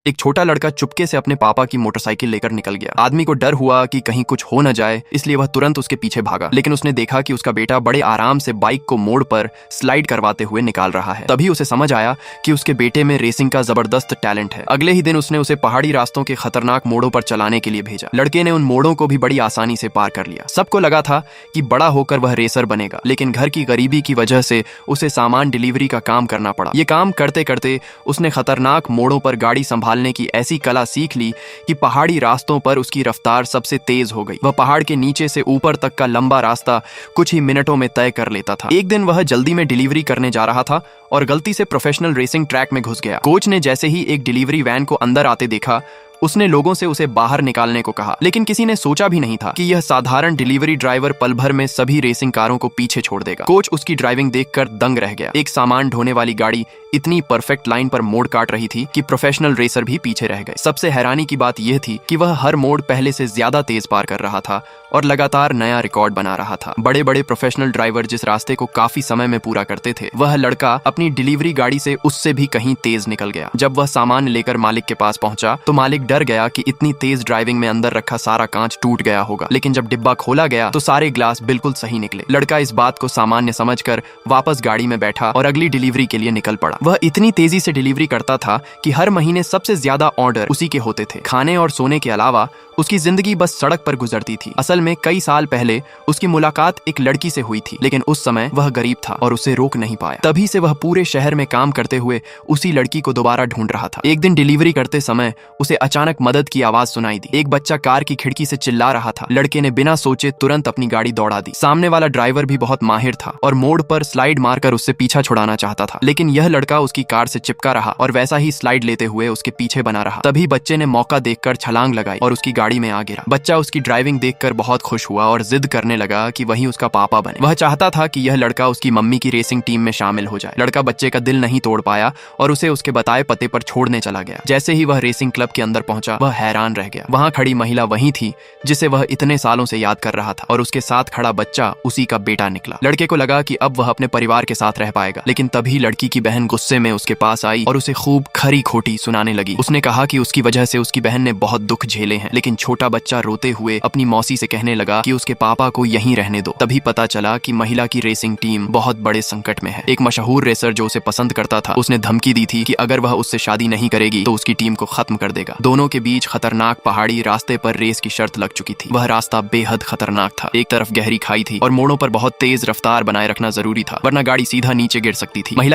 एक छोटा लड़का चुपके से अपने पापा की मोटरसाइकिल लेकर निकल गया। आदमी को डर हुआ कि कहीं कुछ हो न जाए, इसलिए वह तुरंत उसके पीछे भागा। लेकिन उसने देखा कि उसका बेटा बड़े आराम से बाइक को मोड़ पर स्लाइड करवाते हुए निकाल रहा है। तभी उसे समझ आया कि उसके बेटे में रेसिंग का जबरदस्त टैलेंट है। अगले ही दिन उसने उसे पहाड़ी रास्तों के खतरनाक मोड़ों पर चलाने के लिए भेजा। लड़के ने उन मोड़ों को भी बड़ी आसानी से पार कर लिया। सबको लगा था कि बड़ा होकर वह रेसर बनेगा, लेकिन घर की गरीबी की वजह से उसे सामान डिलीवरी का काम करना पड़ा। ये काम करते करते उसने खतरनाक मोड़ों पर गाड़ी संभालने की ऐसी कला सीख ली कि पहाड़ी रास्तों पर उसकी रफ्तार सबसे तेज हो गई। वह पहाड़ के नीचे से ऊपर तक का लंबा रास्ता कुछ ही मिनटों में तय कर लेता था। एक दिन वह जल्दी में डिलीवरी करने जा रहा था और गलती से प्रोफेशनल रेसिंग ट्रैक में घुस गया। कोच ने जैसे ही एक डिलीवरी वैन को अंदर आते देखा, उसने लोगों से उसे बाहर निकालने को कहा, लेकिन किसी ने सोचा भी नहीं था कि यह साधारण डिलीवरी ड्राइवर पल भर में सभी रेसिंग कारों को पीछे छोड़ देगा। कोच उसकी ड्राइविंग देखकर दंग रह गया। एक सामान ढोने वाली गाड़ी इतनी परफेक्ट लाइन पर मोड़ काट रही थी कि प्रोफेशनल रेसर भी पीछे रह गए। सबसे हैरानी की बात यह थी कि वह हर मोड़ पहले से ज्यादा तेज पार कर रहा था और लगातार नया रिकॉर्ड बना रहा था। बड़े बड़े प्रोफेशनल ड्राइवर जिस रास्ते को काफी समय में पूरा करते थे, वह लड़का अपनी डिलीवरी गाड़ी से उससे भी कहीं तेज निकल गया। जब वह सामान लेकर मालिक के पास पहुंचा तो मालिक डर गया कि इतनी तेज ड्राइविंग में अंदर रखा सारा कांच टूट गया होगा। लेकिन जब डिब्बा खोला गया तो सारे ग्लास बिल्कुल सही निकले। लड़का इस बात को सामान्य समझकर वापस गाड़ी में बैठा और अगली डिलीवरी के लिए निकल पड़ा। वह इतनी तेजी से डिलीवरी करता था कि हर महीने सबसे ज्यादा ऑर्डर उसी के होते थे। खाने और सोने के अलावा उसकी जिंदगी बस सड़क पर गुजरती थी। असल में कई साल पहले उसकी मुलाकात एक लड़की से हुई थी, लेकिन उस समय वह गरीब था और उसे रोक नहीं पाया। तभी से वह पूरे शहर में काम करते हुए उसी लड़की को दोबारा ढूंढ रहा था। एक दिन डिलीवरी करते समय उसे अचानक मदद की आवाज सुनाई दी। एक बच्चा कार की खिड़की से चिल्ला रहा था। लड़के ने बिना सोचे तुरंत अपनी गाड़ी दौड़ा दी। सामने वाला ड्राइवर भी बहुत माहिर था और मोड़ पर स्लाइड मारकर उससे पीछा छुड़ाना चाहता था, लेकिन यह लड़का उसकी कार से चिपका रहा और वैसा ही स्लाइड लेते हुए उसके पीछे बना रहा। तभी बच्चे ने मौका देखकर छलांग लगाई और उसकी गाड़ी में आ गिरा। बच्चा उसकी ड्राइविंग देखकर बहुत खुश हुआ और जिद करने लगा कि वही उसका पापा बने। वह चाहता था कि यह लड़का उसकी मम्मी की रेसिंग टीम में शामिल हो जाए। लड़का बच्चे का दिल नहीं तोड़ पाया और उसे उसके बताए पते पर छोड़ने चला गया। जैसे ही वह रेसिंग क्लब के अंदर पहुंचा, वह हैरान रह गया। वहां खड़ी महिला वही थी जिसे वह इतने सालों से याद कर रहा था और उसके साथ खड़ा बच्चा उसी का बेटा निकला। लड़के को लगा कि अब वह अपने परिवार के साथ रह पाएगा, लेकिन तभी लड़की की बहन गुस्से में उसके पास आई और उसे खूब खरी खोटी सुनाने लगी। उसने कहा कि उसकी वजह से उसकी बहन ने बहुत दुख झेले हैं, लेकिन छोटा बच्चा रोते हुए अपनी मौसी से कहने लगा कि उसके पापा को यहीं रहने दो। तभी पता चला कि महिला की रेसिंग टीम बहुत बड़े संकट में है। एक मशहूर रेसर जो उसे पसंद करता था, उसने धमकी दी थी कि अगर वह उससे शादी नहीं करेगी तो उसकी टीम को खत्म कर देगा। दोनों के बीच खतरनाक पहाड़ी रास्ते पर रेस की शर्त लग चुकी थी। वह रास्ता बेहद खतरनाक था। एक तरफ गहरी खाई थी और मोड़ों पर बहुत तेज रफ्तार बनाए रखना जरूरी था, वरना गाड़ी सीधा नीचे गिर सकती थी। महिला